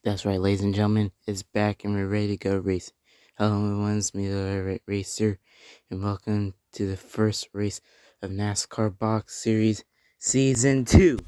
That's right, ladies and gentlemen, it's back and we're ready to go racing. Hello everyone, it's me, LilRedRacer, and welcome to the first race of NASCAR Box Series Season 2.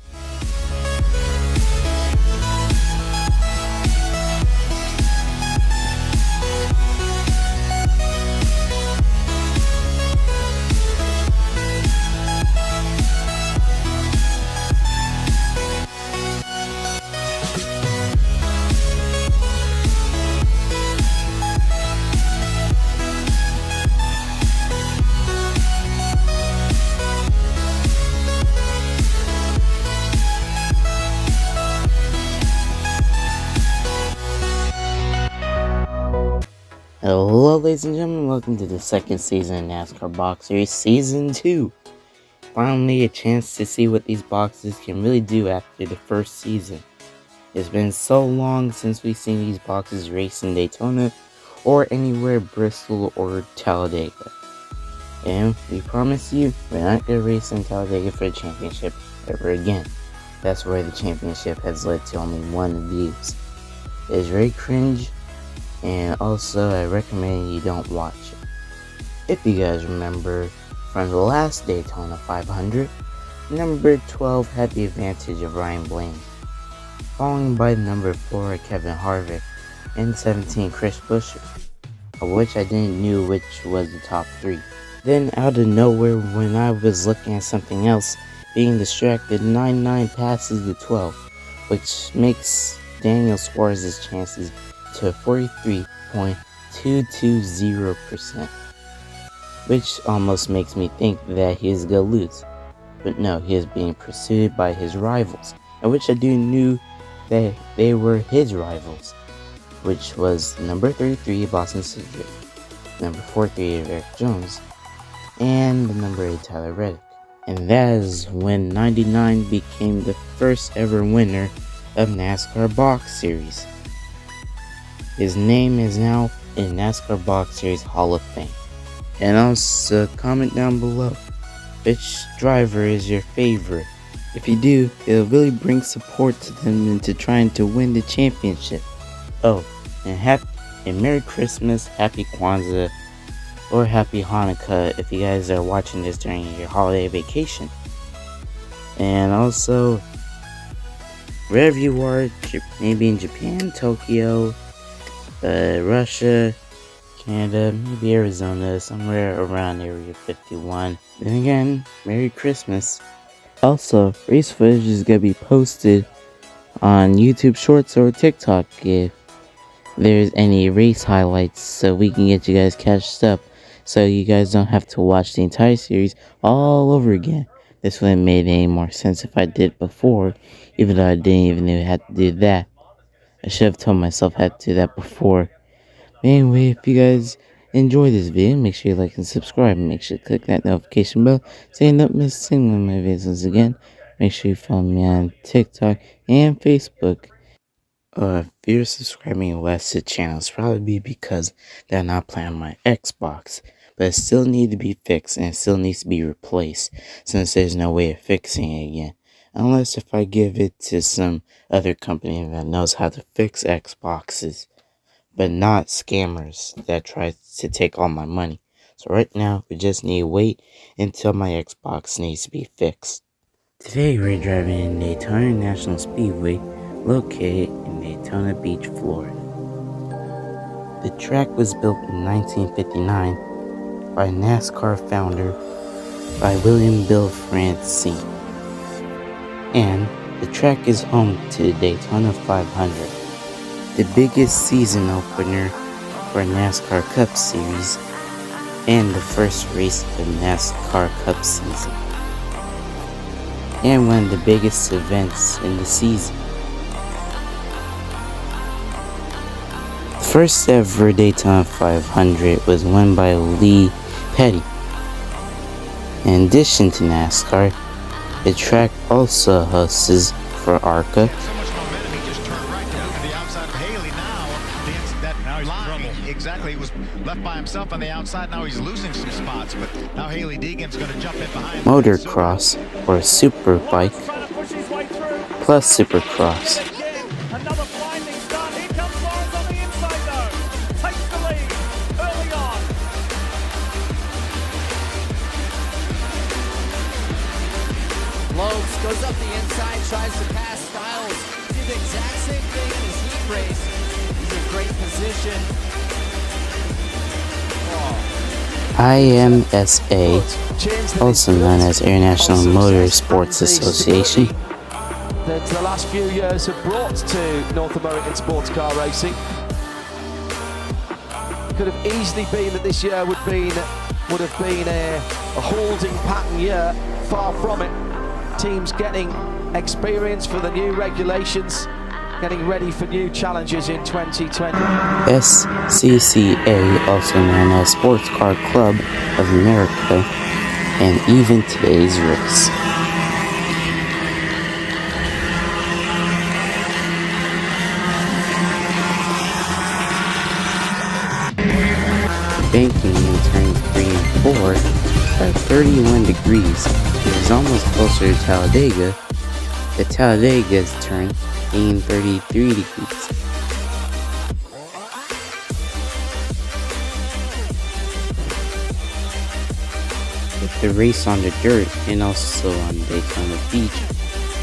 Hello ladies and gentlemen, welcome to the second season of NASCAR Box Series Season 2. Finally a chance to see what these boxes can really do after the first season. It's been so long since we've seen these boxes race in Daytona or anywhere Bristol or Talladega. And we promise you, we're not going to race in Talladega for the championship ever again. That's where the championship has led to only one of these. It is very cringe, and also I recommend you don't watch it. If you guys remember from the last Daytona 500, number 12 had the advantage of Ryan Blaney, followed by number 4 Kevin Harvick and 17 Chris Buescher, of which I didn't know which was the top 3. Then out of nowhere, when I was looking at something else, being distracted, 9-9 passes the 12, which makes Daniel Suarez's chances to 43.220%, which almost makes me think that he is going to lose. But no, he is being pursued by his rivals, and which I do knew that they were his rivals, which was number 33 Boston Cedric, number 43 Eric Jones, and the number 8 Tyler Reddick. And that is when 99 became the first ever winner of NASCAR Box Series. His name is now in NASCAR Box Series Hall of Fame. And also comment down below which driver is your favorite. If you do, it'll really bring support to them into trying to win the championship. Oh, and Merry Christmas, Happy Kwanzaa, or Happy Hanukkah if you guys are watching this during your holiday vacation. And also, wherever you are, maybe in Japan, Tokyo, Russia, Canada, maybe Arizona, somewhere around Area 51. Then again, Merry Christmas. Also, race footage is going to be posted on YouTube Shorts or TikTok if there's any race highlights, so we can get you guys catched up, so you guys don't have to watch the entire series all over again. This wouldn't have made any more sense if I did before, even though I didn't even know I had to do that. I should have told myself I had to do that before. But anyway, if you guys enjoy this video, make sure you like and subscribe. And make sure to click that notification bell so you don't miss a single one of my videos again. Make sure you follow me on TikTok and Facebook. If you're subscribing less to the channel, it's probably because they're not playing on my Xbox. But it still needs to be fixed and it still needs to be replaced, since there's no way of fixing it again. Unless if I give it to some other company that knows how to fix Xboxes, but not scammers that try to take all my money. So right now, we just need to wait until my Xbox needs to be fixed. Today we're driving in Daytona National Speedway, located in Daytona Beach, Florida. The track was built in 1959 by NASCAR founder by William Bill Francine. And the track is home to the Daytona 500, the biggest season opener for NASCAR Cup Series and the first race of NASCAR Cup season, and one of the biggest events in the season. The first ever Daytona 500 was won by Lee Petty. In addition to NASCAR, the track also hosts for ARCA, exactly. He was left by himself on the outside. Now he's losing some spots, but now Haley Deegan's going to jump in behind. Motocross, or Superbike, plus Supercross. inside, tries to pass. Styles did the exact same thing in his heat race. He's in great position. IMSA, also known as International Motorsports Association, that the last few years have brought to North American sports car racing. Could have easily been that this year would have been a holding pattern year. Far from it. Teams getting experience for the new regulations, getting ready for new challenges in 2020. SCCA, also known as Sports Car Club of America, and even today's race. Banking in turns 3 and 4 at 31 degrees. It is almost closer to Talladega. The Talladega's turn being 33 degrees. With the race on the dirt and also on Daytona Beach,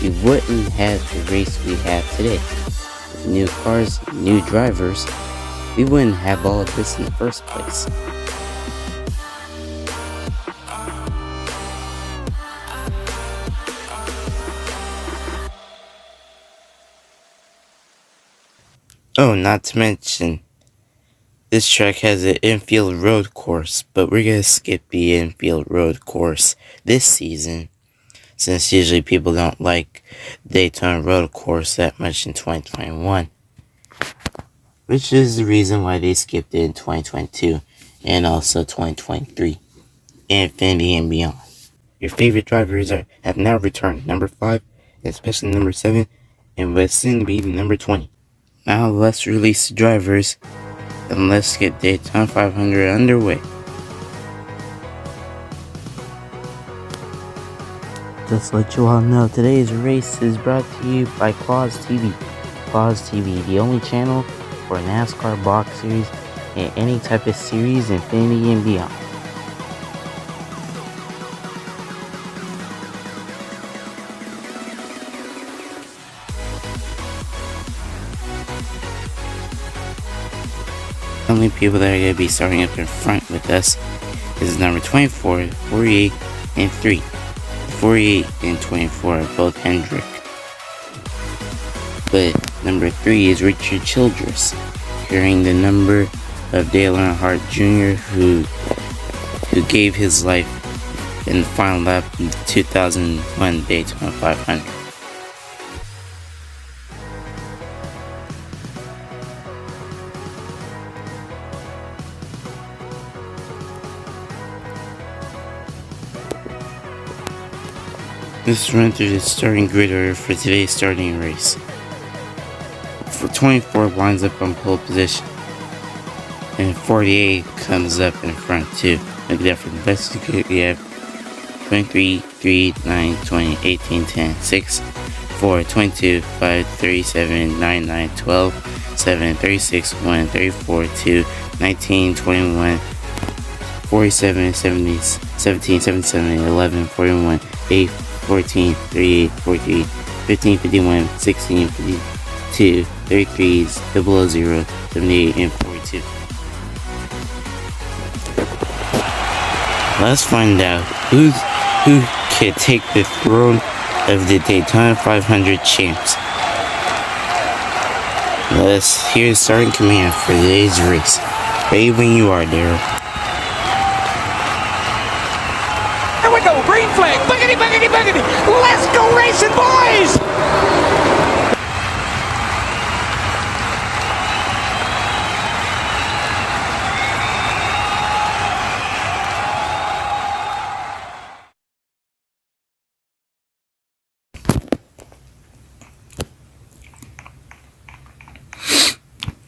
we wouldn't have the race we have today. With new cars, new drivers, we wouldn't have all of this in the first place. Oh, not to mention, this track has an infield road course, but we're gonna skip the infield road course this season, since usually people don't like Daytona road course that much in 2021. Which is the reason why they skipped it in 2022 and also 2023, Infinity and beyond. Your favorite drivers have now returned, number 5, especially number 7, and what's soon to be number 20. Now let's release the drivers and let's get Daytona 500 underway. Just to let you all know, today's race is brought to you by Claus TV. Claus TV, the only channel for NASCAR box series and any type of series, Infinity and beyond. The only people that are going to be starting up in front with us is number 24, 48, and 3. 48 and 24 are both Hendrick. But number 3 is Richard Childress, carrying the number of Dale Earnhardt Jr., who gave his life in the final lap in the 2001 Daytona 500. Let's run through the starting grid order for today's starting race. For 24 lines up on pole position, and 48 comes up in front too. Look at that from the best you could. We have 23, 3, 9, 20, 18, 10, 6, 4, 22, 5, 37, 9, 9, 12, 7, 36, 1, 34, 2, 19, 21, 47, 70, 17, 77, 11, 41, 8, 14, 38, 48, 15, 51, 16, 52, 33, 00, 78, and 42. Let's find out who can take the throne of the Daytona 500 champs. Let's hear the starting command for today's race. Ready when you are, Daryl. Here we go, green flag, boogity, boogity, boogity. Let's go racing, boys!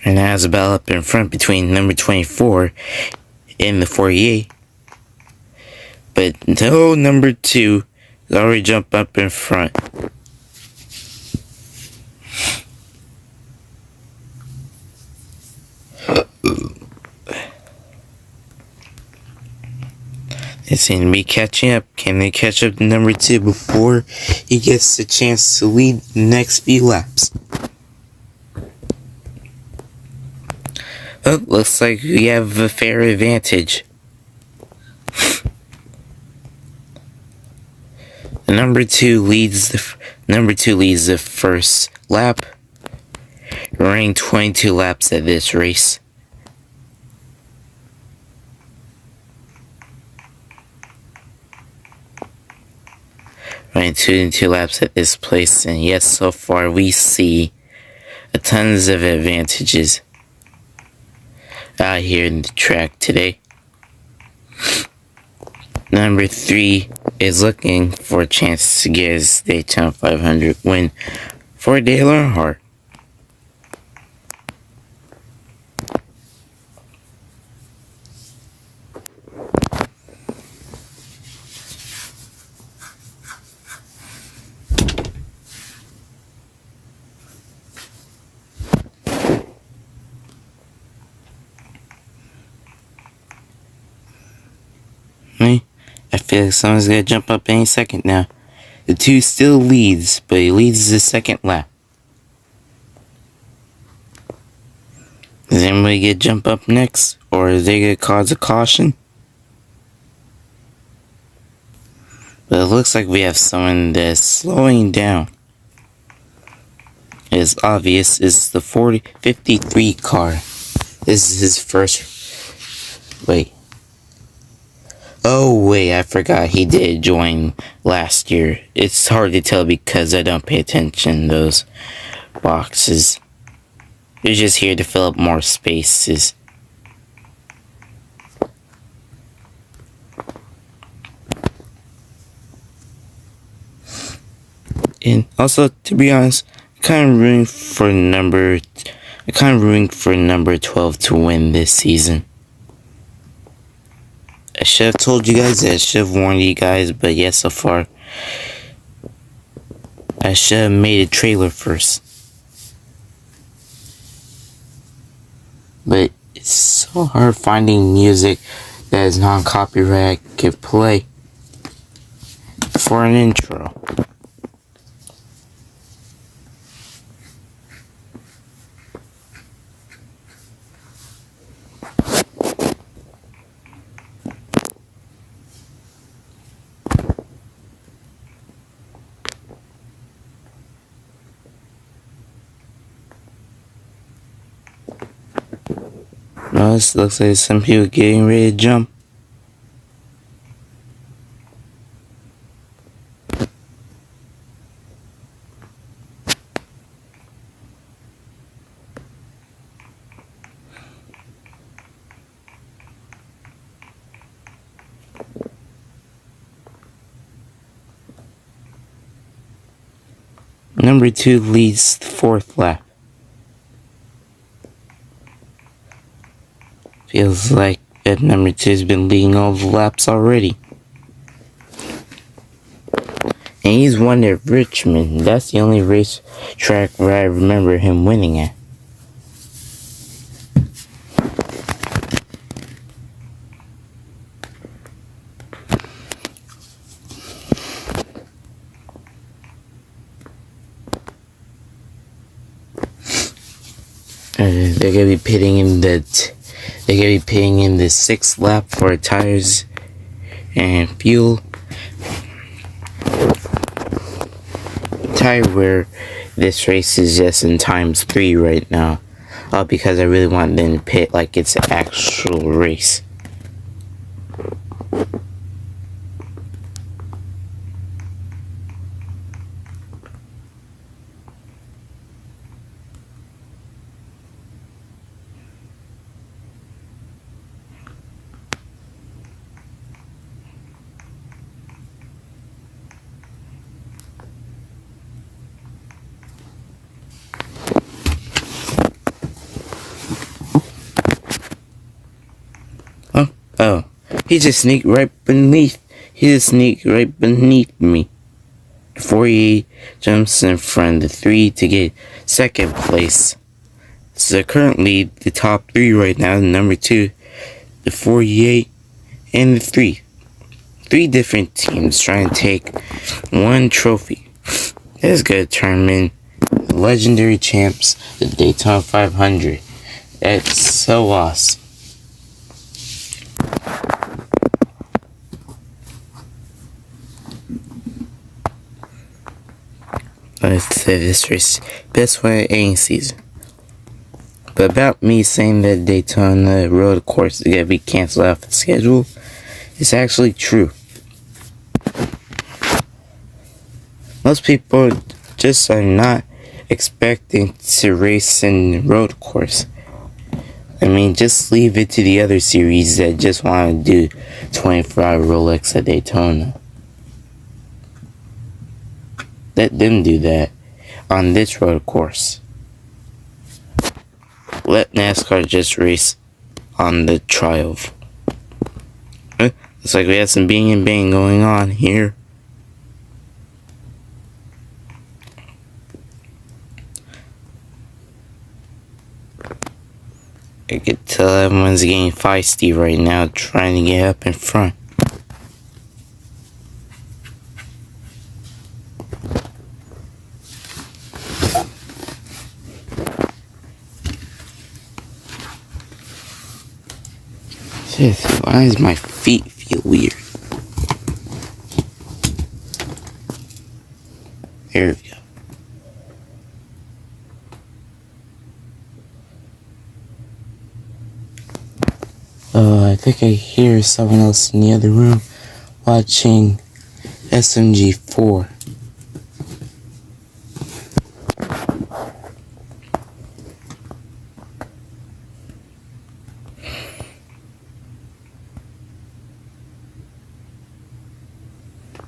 And as a battle up in front between number 24 and the 48. But until number 2 has already jumped up in front. They seem to be catching up. Can they catch up to number 2 before he gets the chance to lead the next few laps? Oh, looks like we have a fair advantage. Number two leads the first lap, running 22 laps at this race. Running 22 laps at this place, and yes, so far we see tons of advantages out here in the track today. Number 3 is looking for a chance to get his Daytona 500 win for Dale Earnhardt. I feel like someone's gonna jump up any second now. The 2 still leads, but he leads the second lap. Is anybody gonna jump up next? Or is they gonna cause a caution? But it looks like we have someone that's slowing down. It's obvious it's the 53 car. This is his first... Wait. Oh wait, I forgot he did join last year. It's hard to tell because I don't pay attention to those boxes. They're just here to fill up more spaces. And also, to be honest, I'm kind of rooting for number 12 to win this season. I should have told you guys that. I should have warned you guys, but yeah, so far I should have made a trailer first. But it's so hard finding music that is non-copyright I could play for an intro. No, this looks like some people getting ready to jump. Number 2 leads the 4th lap. Feels like that number 2 has been leading all the laps already. And he's won at Richmond. That's the only race track where I remember him winning at. They're gonna be pitting in the 6th lap for tires and fuel. Tire wear this race is just in ×3 right now, because I really want them to pit like it's an actual race. Oh, he just sneaked right beneath me. Before he jumps in front of the 3 to get 2nd place. So currently the top 3 right now, the number 2, the 48, and the 3. 3 different teams trying to take one trophy. That's gonna determine legendary champs, the Daytona 500. That's so awesome. Let's say this race, best one of any season. But about me saying that Daytona road course is gonna be canceled off the schedule, it's actually true. Most people just are not expecting to race in road course. I mean, just leave it to the other series that just want to do 24-hour Rolex at Daytona. Let them do that on this road course. Let NASCAR just race on the Triumph. Looks like we have some bing and bang going on here. I could tell everyone's getting feisty right now, trying to get up in front. Shit, why does my feet feel weird? There we go. I think I hear someone else in the other room watching SMG4.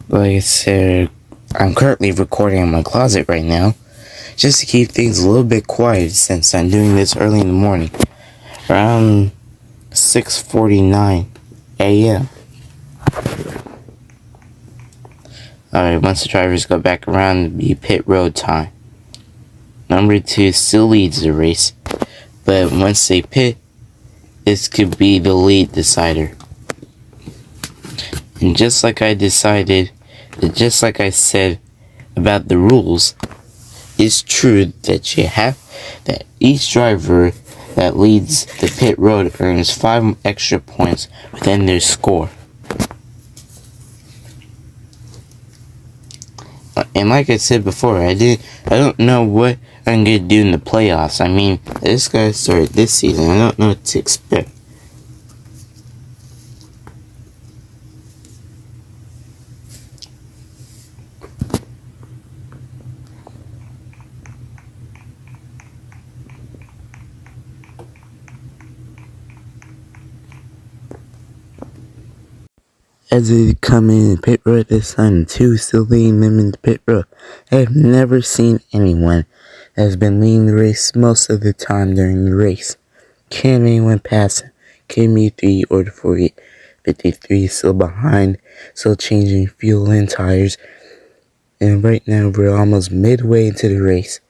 Like I said, I'm currently recording in my closet right now, just to keep things a little bit quiet since I'm doing this early in the morning, around 6:49 a.m. Alright, once the drivers go back around, it'll be pit road time. Number 2 still leads the race, but once they pit, this could be the lead decider. And just like I said about the rules, it's true that each driver that leads the pit road earns 5 extra points within their score. And like I said before, I don't know what I'm gonna do in the playoffs. I mean, this guy started this season. I don't know what to expect. As they come in pit road this time, 2 still leading them in the pit road. I have never seen anyone that has been leading the race most of the time during the race. Can anyone pass him? KM3 or the 48. 53 is still behind, still changing fuel and tires. And right now we're almost midway into the race.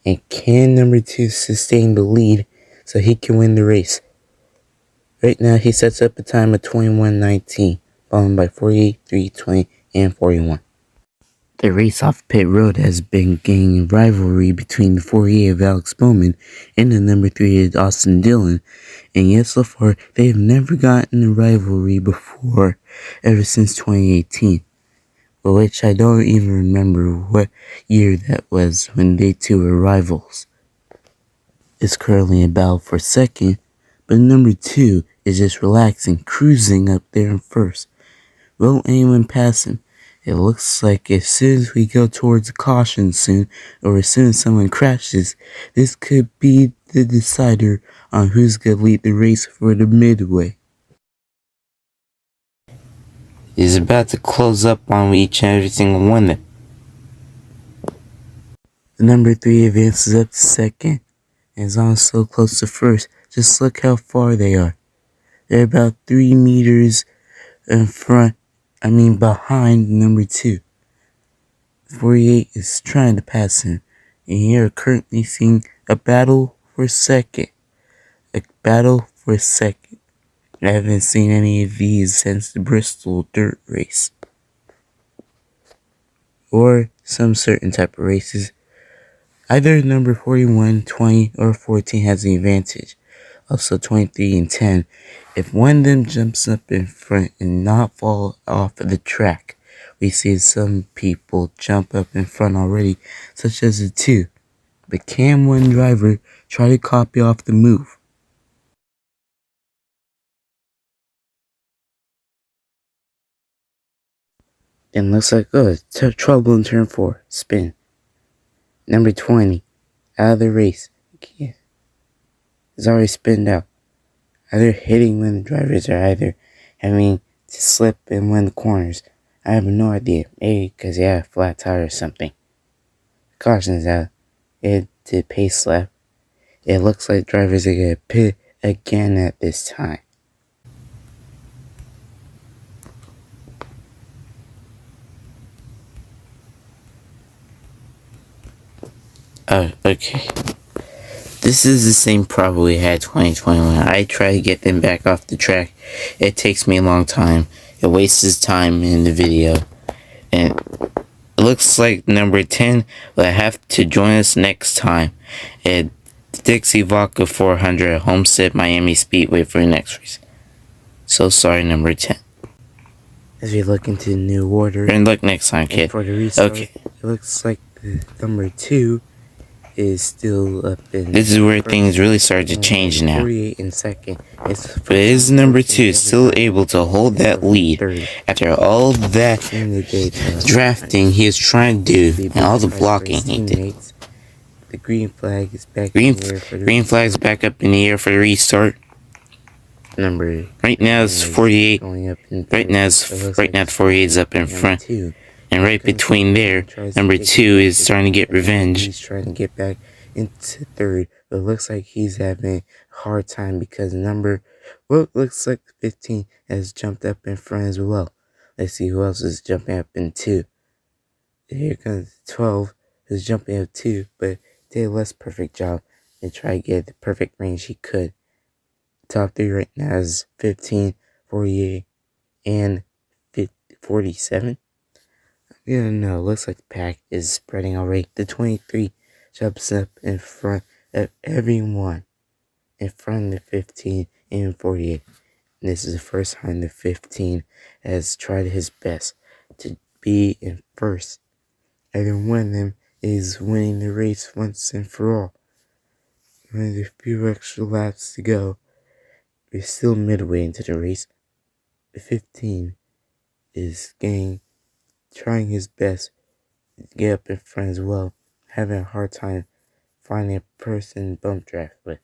And can number 2 sustain the lead so he can win the race? Right now he sets up a time of 21:19. Followed by 48, 320, and 41. The race off pit road has been gaining rivalry between the 48 of Alex Bowman and the number 3 of Austin Dillon, and yet so far they have never gotten a rivalry before ever since 2018, which I don't even remember what year that was when they two were rivals. It's currently a battle for second, but number 2 is just relaxing, cruising up there in first. Will anyone pass him? It looks like as soon as we go towards a caution soon, or as soon as someone crashes, this could be the decider on who's going to lead the race for the midway. He's about to close up on each and every single one of them. The number 3 advances up to second, and is on so close to first. Just look how far they are. They're about 3 meters behind number 2. 48 is trying to pass him, and you are currently seeing a battle for second. A battle for second. I haven't seen any of these since the Bristol dirt race. Or some certain type of races. Either number 41, 20, or 14 has the advantage. Also 23 and 10. If one of them jumps up in front and not fall off of the track, we see some people jump up in front already, such as the 2. But can one driver try to copy off the move? Then looks like, oh, trouble in turn 4. Spin. Number 20. Out of the race. Yeah. It's already spinned out. Either hitting when the drivers are either having to slip in one of the corners. I have no idea. Maybe because he had a flat tire or something. Cautions out. It did pace lap. It looks like drivers are going to pit again at this time. Oh, okay. This is the same problem we had 2021. I try to get them back off the track. It takes me a long time. It wastes time in the video. And it looks like number 10 will have to join us next time at Dixie Vodka 400 at Homestead Miami Speedway for the next race. So sorry, number 10. As we look into the new order. And look next time, kid. For the restart, okay. It looks like the number 2 is still up in. This is where things really start to change now. 48 in second. But is number 2 still able to hold that lead after all that drafting he is trying to do and all the blocking he did? The green flag is back. Green flag's back up in the air for the restart. Number right now it's 48. Right now the 48 is up in front. And right between there, number 2 is starting to get revenge. He's trying to get back into 3rd, but it looks like he's having a hard time because looks like 15 has jumped up in front as well. Let's see who else is jumping up in 2. Here comes 12, who's jumping up 2, but did a less perfect job and try to get the perfect range he could. Top 3 right now is 15, 48, and 47. Yeah, no, looks like the pack is spreading already. The 23 jumps up in front of everyone. In front of the 15 and 48. And this is the first time the 15 has tried his best to be in first. Either one of them is winning the race once and for all. With a few extra laps to go, we're still midway into the race. The 15 is trying his best to get up in front as well, having a hard time finding a person to bump draft with.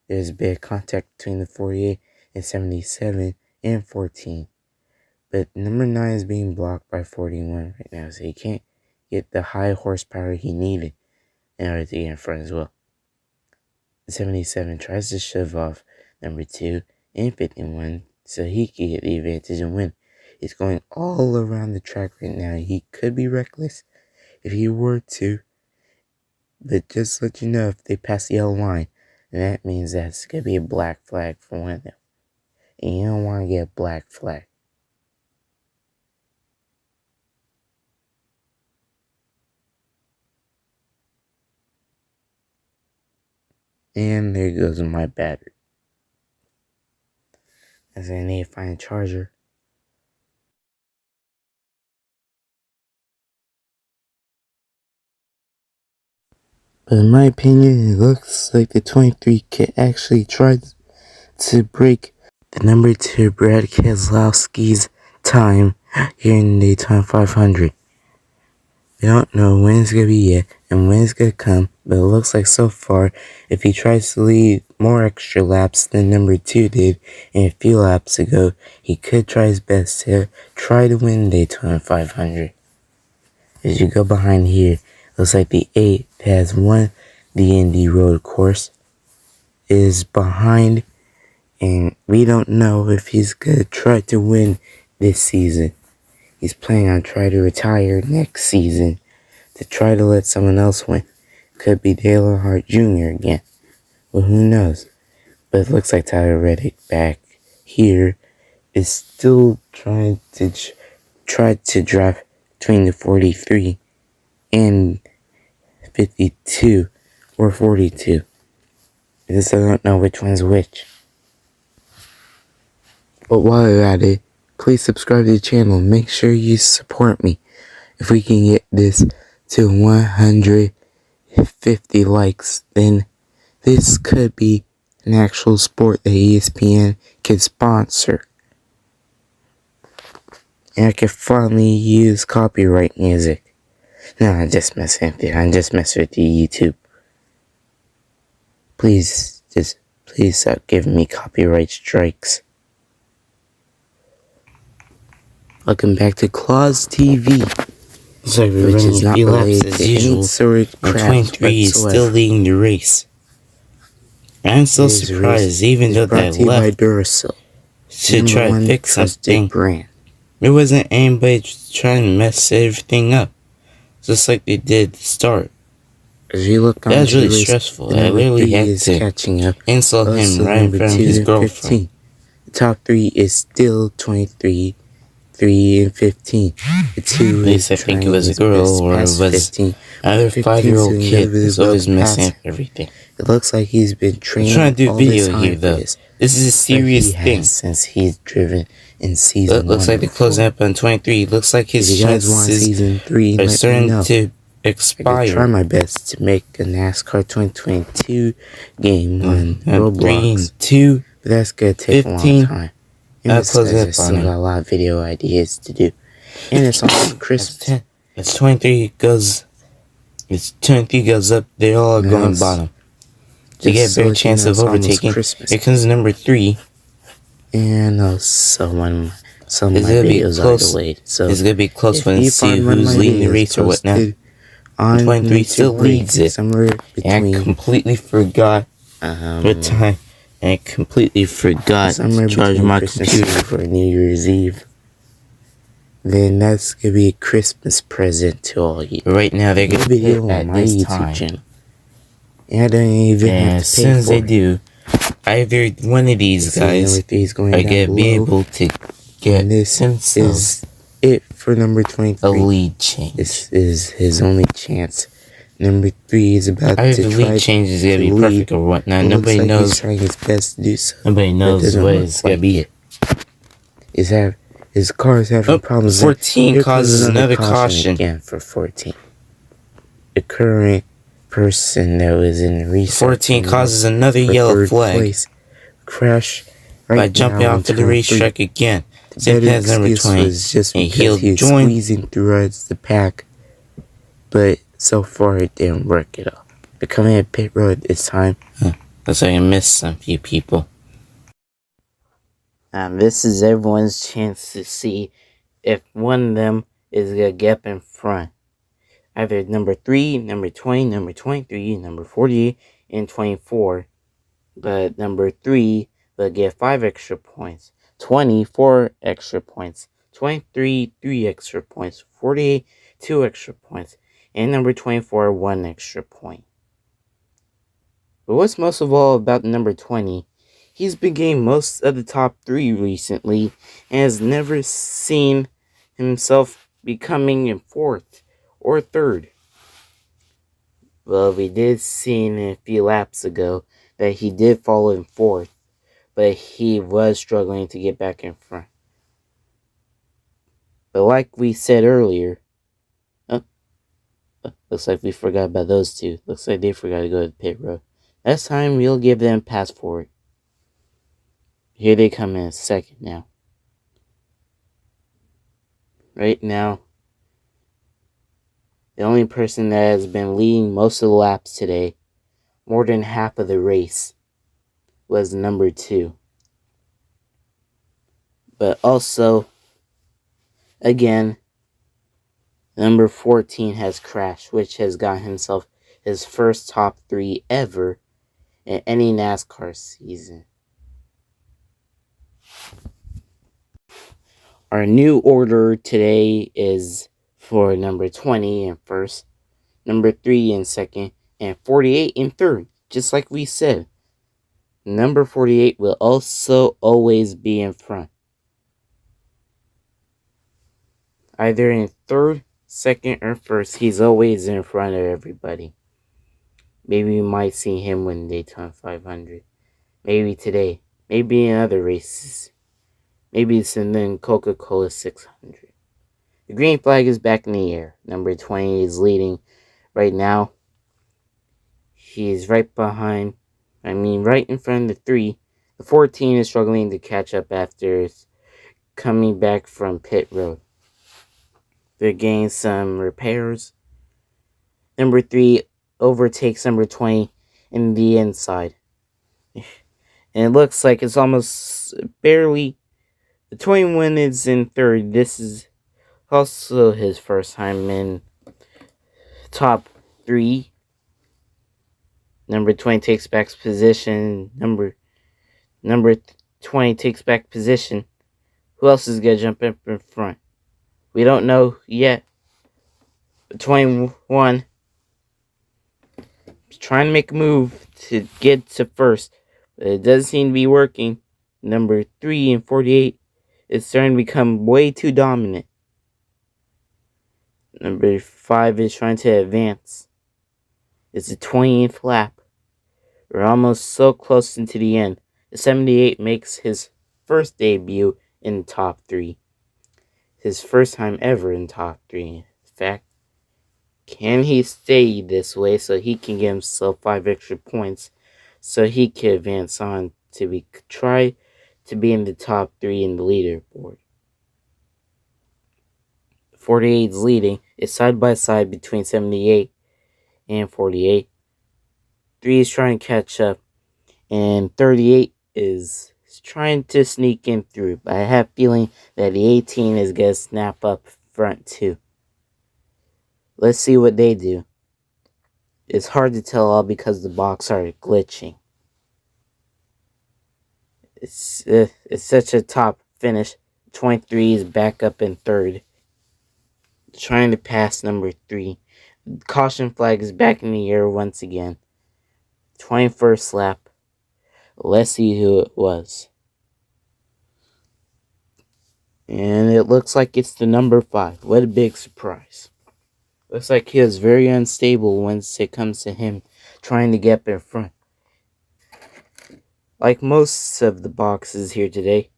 There's a bit of contact between the 48 and 77 and 14. But number 9 is being blocked by 41 right now, so he can't get the high horsepower he needed in order to get in front as well. 77 tries to shove off number 2 and 51 so he can get the advantage and win. He's going all around the track right now. He could be reckless if he were to. But just to let you know, if they pass the yellow line, then that means that's going to be a black flag for one of them. And you don't want to get a black flag. And there goes my battery. As I need to find a charger. But in my opinion, it looks like the 23 kid actually tried to break the number 2 Brad Keselowski's time here in the Daytona 500. We don't know when it's going to be yet and when it's going to come, but it looks like so far, if he tries to lead more extra laps than number 2 did and a few laps ago, he could try his best to try to win Daytona 500. As you go behind here, looks like the 8 has won the Indy Road course, is behind, and we don't know if he's going to try to win this season. He's planning on trying to retire next season to try to let someone else win. Could be Dale Earnhardt Jr. again. Well, who knows? But it looks like Tyler Reddick back here is still trying to draft between the 43 and 52 or 42. Because I don't know which one's which. But while you're at it, please subscribe to the channel. Make sure you support me. If we can get this to 150 likes, then this could be an actual sport that ESPN can sponsor. And I can finally use copyright music. No, I'm just messing with you. I'm just messing with you, YouTube. Please stop giving me copyright strikes. Welcome back to Claus TV. So we're Which running is not a few laps related as to usual. any sort of And crap 23 is still whatsoever. leading the race. I'm so Today's surprised, race even is though brought that to you by left Duracell, to number try to one fix trusted something. brand. There wasn't anybody trying to mess everything up, just like they did at the start. As you look on That was the really race, stressful. the I number literally 3 had is to catching up. insult him Also, right in number front of 2 his and girlfriend. 15. The top 3 is still 23, 3 and 15. The 2 At least I is think it trying was a his girl, best or it past was 15. another 15 5-year-old doing kid really that's well always to pass messing him. up everything. It looks like he's been I'm training trying to do all video this time here, for though. this. This is a serious But he thing. has since he's driven in season Looks 1 like they're before. closing up on 23. Looks like If his you guys want chances season 3, are let me starting know. to I could try expire. my best to make a NASCAR 2022 game on 3 Roblox, and 2. but that's gonna take 15. a long time. And I'll besides, close I up still on him. got a lot of video ideas to do. And it's almost That's Christmas. 10. It's 23 goes. It's 23 goes up. They all are Now going it's bottom. To get a just better so you chance know, of it's almost overtaking. Christmas. Here comes number 3. And some of my It's gonna be videos are close. delayed. So It's gonna be close if when you you see find one of who's my leading the videos race or whatnot. posted on 23 YouTube still leads it. somewhere And I between completely forgot what time. And I completely forgot somewhere to charge between my Christmas computer. Eve or New Year's Eve, then that's gonna be a Christmas present to all you. Right now they're New gonna video hit on at my this YouTube time. channel. And I don't even And have as to pay soon as for they it. do, either one of these See, guys number 3 is going are down gonna be below. able to get And this themselves is it for number a 23. lead change. This is his only chance. Number 3 is about Either to the try lead change is gonna to be lead. perfect or whatnot. It looks Nobody like knows. he's trying his best to do so. Nobody knows doesn't what look it's gonna like be. His car is having Oh, problems. 14 Here comes causes another caution. again for 14. The current person that was in the restart 14 causes another for yellow third flag place crash right by jumping now off on of the turn 3. racetrack again. The Same better as number excuse 20. was just And because he'll he was join. squeezing through the pack, but so far it didn't work at all. But coming at pit road this time. Looks like I missed some few people. This is everyone's chance to see if one of them is gonna get up in front. Either number 3, number 20, number 23, number 48, and 24. But number 3 will get 5 extra points. 20, 4 extra points. 23, 3 extra points. 48, 2 extra points. And number 24, 1 extra point. But what's most of all about number 20? He's been getting most of the top 3 recently and has never seen himself becoming in 4th or 3rd. Well, we did see a few laps ago that he did fall in 4th, but he was struggling to get back in front. But like we said earlier, looks like we forgot about those two. Looks like they forgot to go to the pit road. Next time, we'll give them a pass forward. Here they come in a second now. Right now, the only person that has been leading most of the laps today, more than half of the race, was number 2. But also, again, number 14 has crashed, which has got himself his first top 3 ever in any NASCAR season. Our new order today is for number 20 in first, number 3 in second, and 48 in third, just like we said. Number 48 will also always be in front. Either in third, second, or first, he's always in front of everybody. Maybe you might see him win Daytona 500. Maybe today. Maybe in other races. Maybe it's in the Coca-Cola 600. The green flag is back in the air. Number 20 is leading right now. He's right behind. Right in front of the 3. The 14 is struggling to catch up after coming back from pit road. They're getting some repairs. Number 3 overtakes number 20 in the inside. And it looks like it's almost barely. The 21 is in third. This is also his first time in top 3. Number 20 takes back position. Number 20 takes back position. Who else is going to jump up in front? We don't know yet. 21 is trying to make a move to get to first, but it doesn't seem to be working. Number 3 and 48 is starting to become way too dominant. Number 5 is trying to advance. It's the 20th lap. We're almost so close into the end. The 78 makes his first debut in top 3. His first time ever in top 3. In fact, can he stay this way so he can get himself 5 extra points so he can advance on to try to be in the top 3 in the leaderboard? 48 is leading. It's side by side between 78 and 48. 3 is trying to catch up, and 38 is trying to sneak in through. But I have a feeling that the 18 is going to snap up front too. Let's see what they do. It's hard to tell all because the box are glitching. It's such a top finish. 23 is back up in third, trying to pass number 3. Caution flag is back in the air once again. 21st lap. Let's see who it was. And it looks like it's the number 5. What a big surprise. Looks like he is very unstable once it comes to him trying to get up in front. Like most of the boxes here today,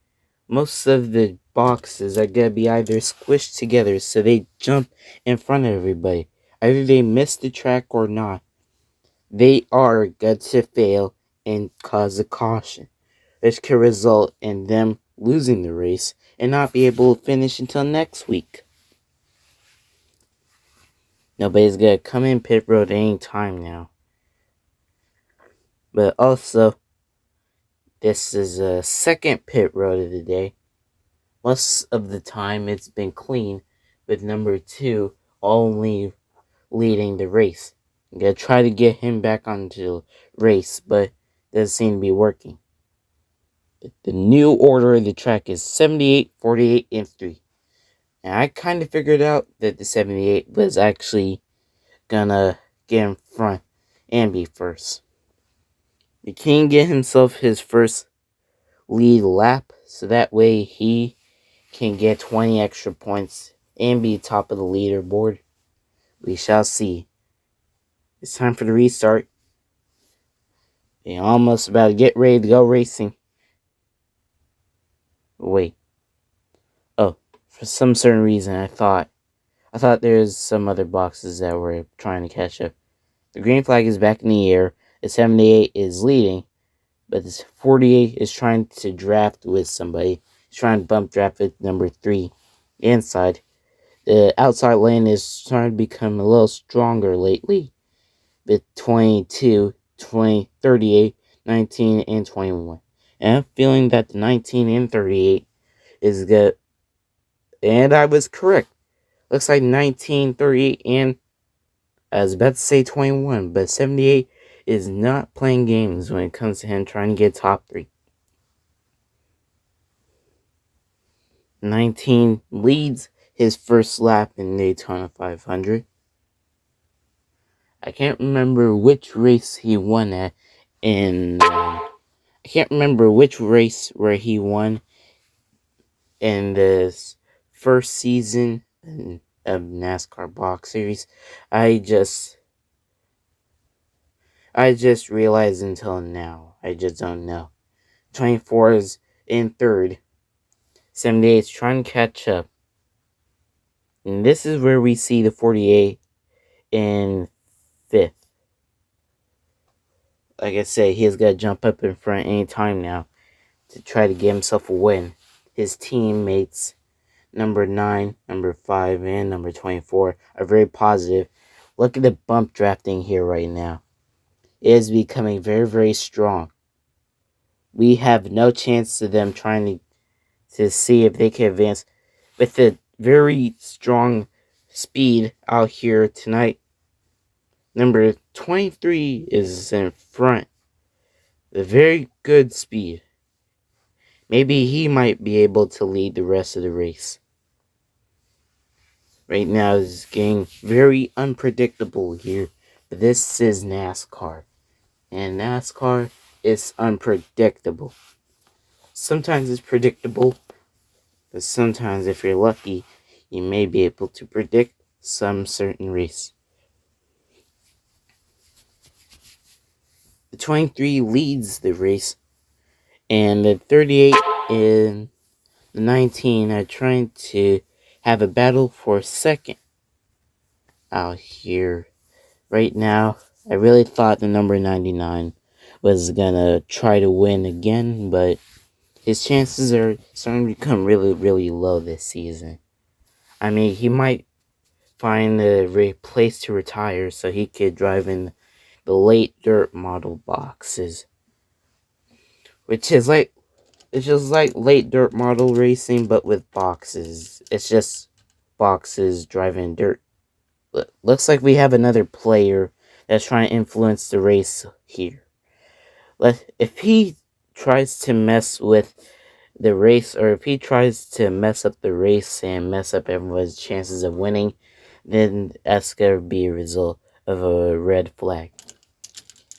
most of the boxes are going to be either squished together so they jump in front of everybody. Either they miss the track or not. They are going to fail and cause a caution, which could result in them losing the race and not be able to finish until next week. Nobody's going to come in pit road any time now. But also, this is a second pit road of the day. Most of the time it's been clean, with number 2 only leading the race. I'm going to try to get him back onto the race, but it doesn't seem to be working. The new order of the track is 78, 48, and 3. And I kind of figured out that the 78 was actually gonna get in front and be first. He can get himself his first lead lap, so that way he can get 20 extra points and be top of the leaderboard. We shall see. It's time for the restart. They're almost about to get ready to go racing. Wait. Oh, for some certain reason I thought there's some other boxes that were trying to catch up. The green flag is back in the air. The 78 is leading, but this 48 is trying to draft with somebody. He's trying to bump draft with number 3 inside. The outside lane is starting to become a little stronger lately, with 22, 20, 38, 19, and 21. And I'm feeling that the 19 and 38 is good. And I was correct. Looks like 19, 38, and I was about to say 21, but 78 is not playing games when it comes to him trying to get top 3. 19 leads his first lap in Daytona 500. I can't remember which race he won at in I can't remember which race where he won in this first season of NASCAR Box Series. I just realized until now. I just don't know. 24 is in third. 78 is trying to catch up. And this is where we see the 48 in fifth. Like I said, he's got to jump up in front anytime now to try to get himself a win. His teammates, number 9, number 5, and number 24, are very positive. Look at the bump drafting here right now. It is becoming very, very strong. We have no chance of them trying to see if they can advance with the very strong speed out here tonight. Number 23 is in front. The very good speed. Maybe he might be able to lead the rest of the race. Right now it's getting very unpredictable here. But this is NASCAR. And NASCAR is unpredictable. Sometimes it's predictable. But sometimes if you're lucky, you may be able to predict some certain race. The 23 leads the race. And the 38 and the 19 are trying to have a battle for second out here. Right now, I really thought the number 99 was gonna try to win again, but his chances are starting to become really, really low this season. I mean, he might find a place to retire so he could drive in the late dirt model boxes. Which is like, it's just like late dirt model racing, but with boxes. It's just boxes driving dirt. Looks like we have another player that's trying to influence the race here. If he tries to mess with the race, or if he tries to mess up the race and mess up everyone's chances of winning, then that's going to be a result of a red flag.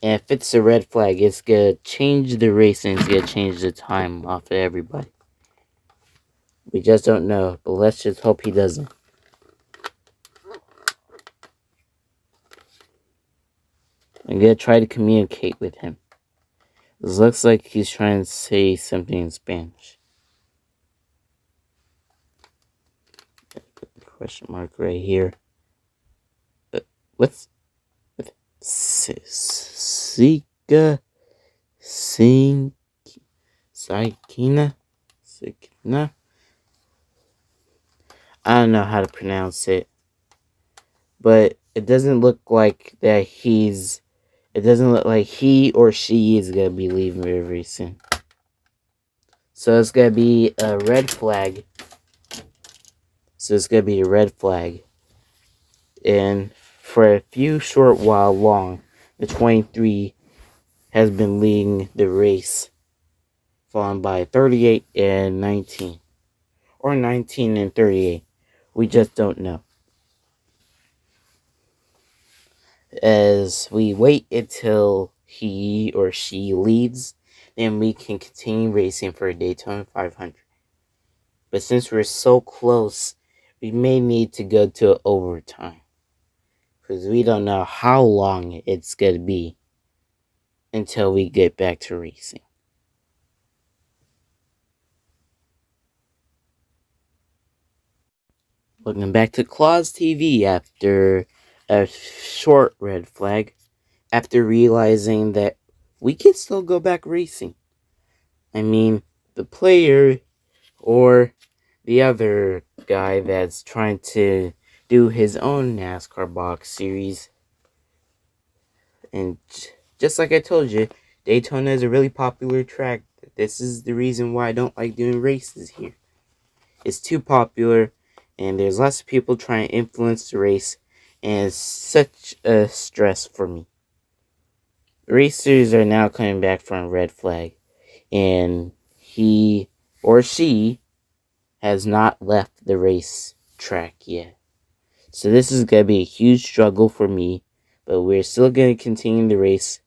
And if it's a red flag, it's going to change the race and it's going to change the time off of everybody. We just don't know, but let's just hope he doesn't. I'm going to try to communicate with him. It looks like he's trying to say something in Spanish. Put the question mark right here. What's Sika Sikina? I don't know how to pronounce it. But it doesn't look like that it doesn't look like he or she is going to be leaving very soon. So it's going to be a red flag. And for a few short while long, the 23 has been leading the race, followed by 38 and 19. Or 19 and 38. We just don't know. As we wait until he or she leads, then we can continue racing for a Daytona 500. But since we're so close, we may need to go to overtime. Because we don't know how long it's going to be until we get back to racing. Welcome back to Claus TV after a short red flag. After realizing that we can still go back racing. I mean, the player or the other guy that's trying to do his own NASCAR box series. And just like I told you, Daytona is a really popular track. This is the reason why I don't like doing races here. It's too popular, and there's lots of people trying to influence the race, and it's such a stress for me. Racers are now coming back from red flag, and he or she has not left the race track yet. So this is going to be a huge struggle for me, but we're still going to continue the race.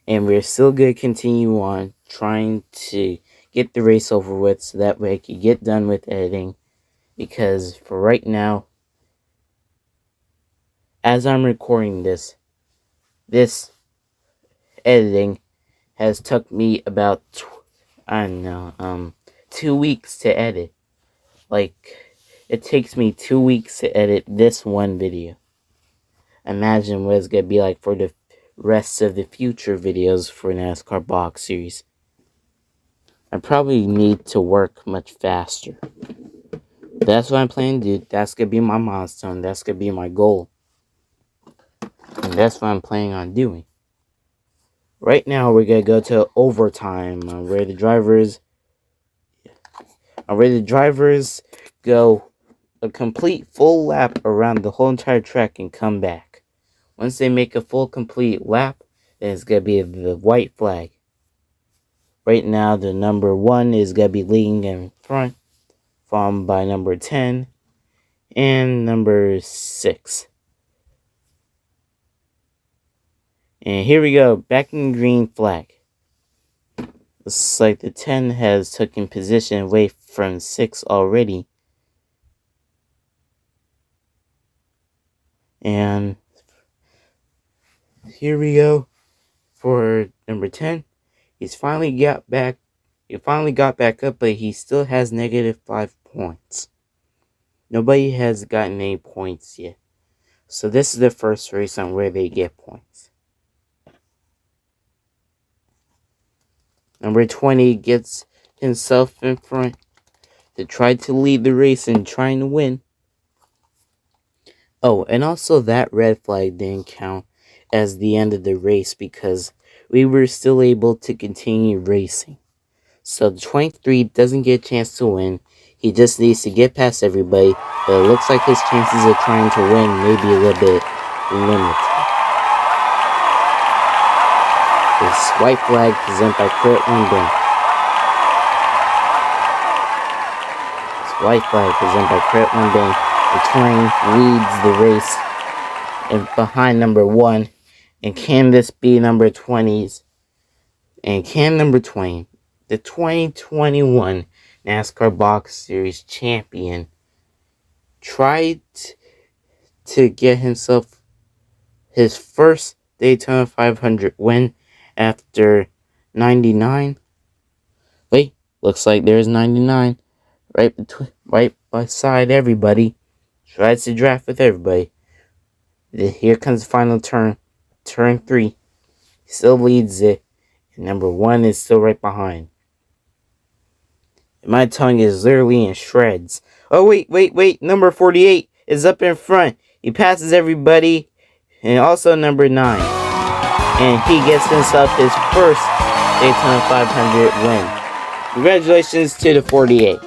And we're still going to continue on trying to get the race over with so that way I can get done with editing. Because for right now, as I'm recording this editing has took me about, 2 weeks to edit. Like, it takes me 2 weeks to edit this one video. Imagine what it's going to be like for the rest of the future videos for NASCAR Box Series. I probably need to work much faster. That's what I'm planning to do. That's going to be my milestone. That's going to be my goal. And that's what I'm planning on doing. Right now, we're going to go to overtime, where the drivers go a complete full lap around the whole entire track and come back. Once they make a full complete lap, then it's going to be the white flag. Right now, the number 1 is going to be leading in front, followed by number 10 and number 6. And here we go, back in green flag. Looks like the 10 has taken position away from 6 already. And here we go for number 10. He finally got back up, but he still has -5 points. Nobody has gotten any points yet. So this is the first race on where they get points. Number 20 gets himself in front to try to lead the race and trying to win. Oh, and also that red flag didn't count as the end of the race because we were still able to continue racing. So the 23 doesn't get a chance to win. He just needs to get past everybody, but it looks like his chances of trying to win may be a little bit limited. This white flag presented by Crit London. This white flag presented by Crit London. The Twain leads the race and behind number 1. And can this be number 20's? And can number Twain, the 2021 NASCAR Box Series champion, try to get himself his first Daytona 500 win after 99? Wait, looks like there's 99 right beside everybody. Tries to draft with everybody. Here comes the final turn. Turn 3. He still leads it. And number 1 is still right behind. My tongue is literally in shreds. Oh, wait. Number 48 is up in front. He passes everybody. And also number 9. And he gets himself his first Daytona 500 win. Congratulations to the 48.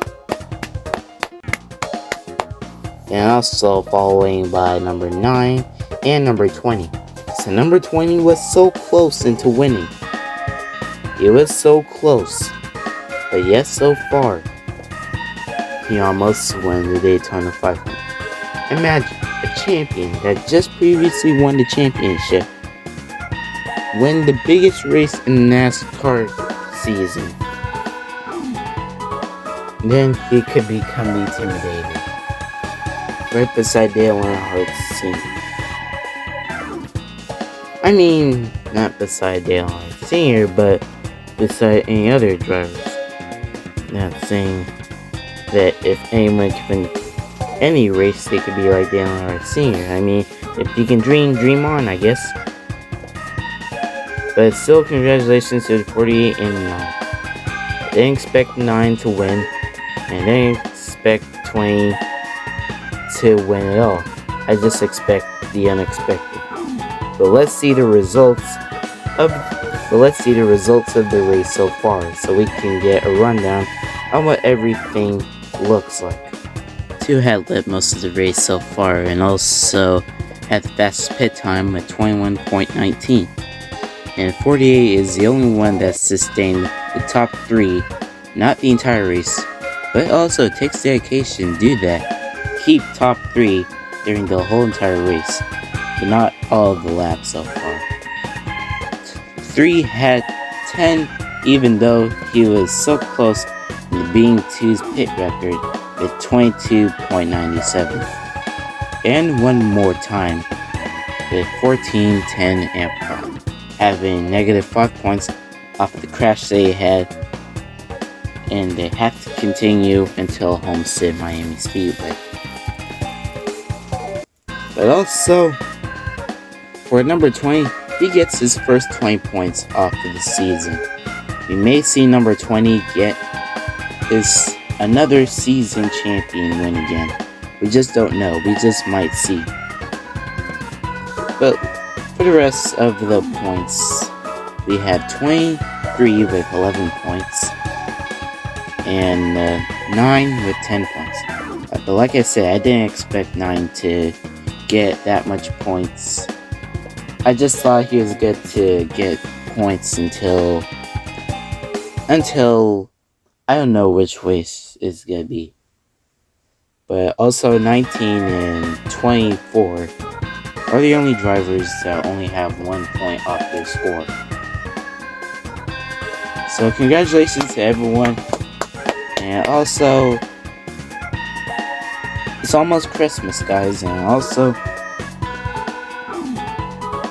And also following by number 9 and number 20. So number 20 was so close into winning. He was so close. But yet so far, he almost won the Daytona 500. Imagine a champion that just previously won the championship win the biggest race in NASCAR season. Then he could become intimidated. Right beside Dale Earnhardt's Sr. I mean, not beside Dale Earnhardt Sr., but beside any other drivers. Not saying that if anyone can win any race, they could be like Dale Earnhardt Sr. I mean, if you can dream on, I guess. But still, congratulations to the 48 and 9. I didn't expect 9 to win, and I didn't expect 20 to win at all. I just expect the unexpected. But let's see the results of the race so far, so we can get a rundown on what everything looks like. 2 had led most of the race so far, and also had the fastest pit time at 21.19. And 48 is the only one that sustained the top 3, not the entire race, but also it takes dedication to do that. Keep top 3 during the whole entire race, but not all of the laps so far. 3 had 10, even though he was so close to being 2's pit record with 22.97. And one more time with 14, 10, and 5, having negative 5 points off of the crash they had, and they have to continue until Homestead Miami Speedway. But also, for number 20, he gets his first 20 points off of the season. We may see number 20 get his another season champion win again. We just don't know. We just might see. But for the rest of the points, we have 23 with 11 points and 9 with 10 points. But like I said, I didn't expect 9 to get that much points. I just thought he was good to get points until I don't know which race it's gonna be. But also 19 and 24 are the only drivers that only have 1 point off their score. So congratulations to everyone. And also, it's almost Christmas, guys, and also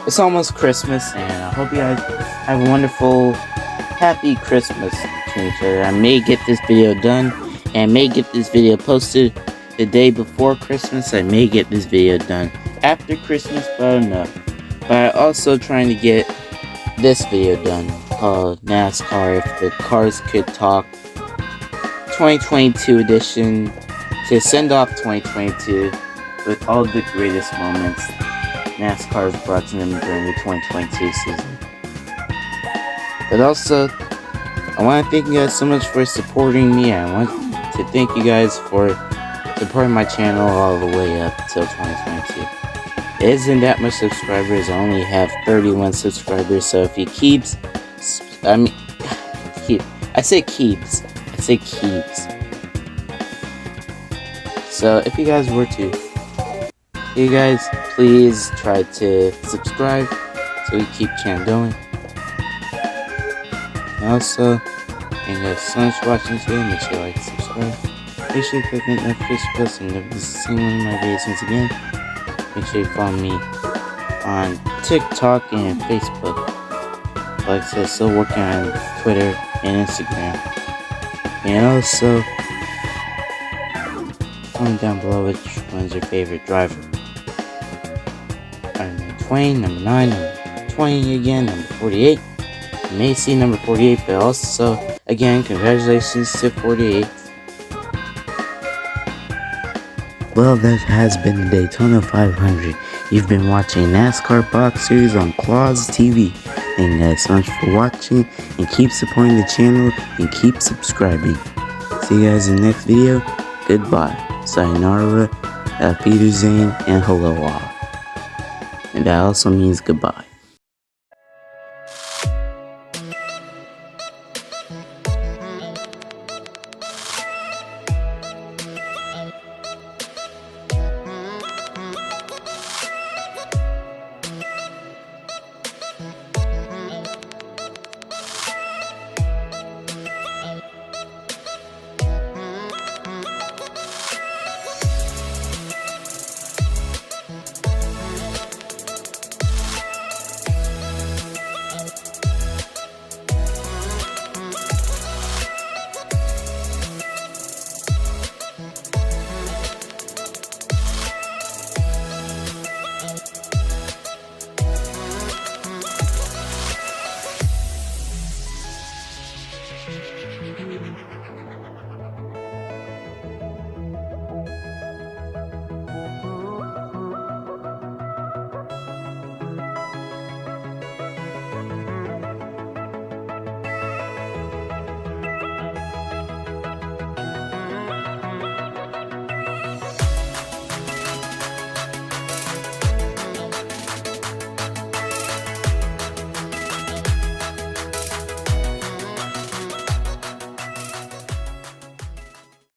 it's almost Christmas, and I hope you guys have a wonderful, happy Christmas to each other. I may get this video done, and may get this video posted the day before Christmas. I may get this video done after Christmas, but I don't know. But I'm also trying to get this video done called NASCAR If the Cars Could Talk 2022 edition, to send off 2022 with all the greatest moments NASCAR has brought to them during the 2022 season. But also, I want to thank you guys so much for supporting me. I want to thank you guys for supporting my channel all the way up till 2022. It isn't that much subscribers. I only have 31 subscribers. So if he keeps, I say keeps. So if you guys were to, you guys please try to subscribe so we keep the channel going. And also, thank you guys so much for watching today. Make sure you like, subscribe. Make sure you click that notification bell so you never miss a single one of my videos once again. Make sure you follow me on TikTok and Facebook. Like I said, still working on Twitter and Instagram. And also, comment down below which one's your favorite driver. Number 20, number 9, number 20 again, number 48. You may see number 48, but also, again, congratulations to 48. Well, that has been the Daytona 500. You've been watching NASCAR Box Series on Claws TV. Thank you guys so much for watching, and keep supporting the channel, and keep subscribing. See you guys in the next video. Goodbye. Sayonara, Auf Wiedersehen, and hello all. And that also means goodbye.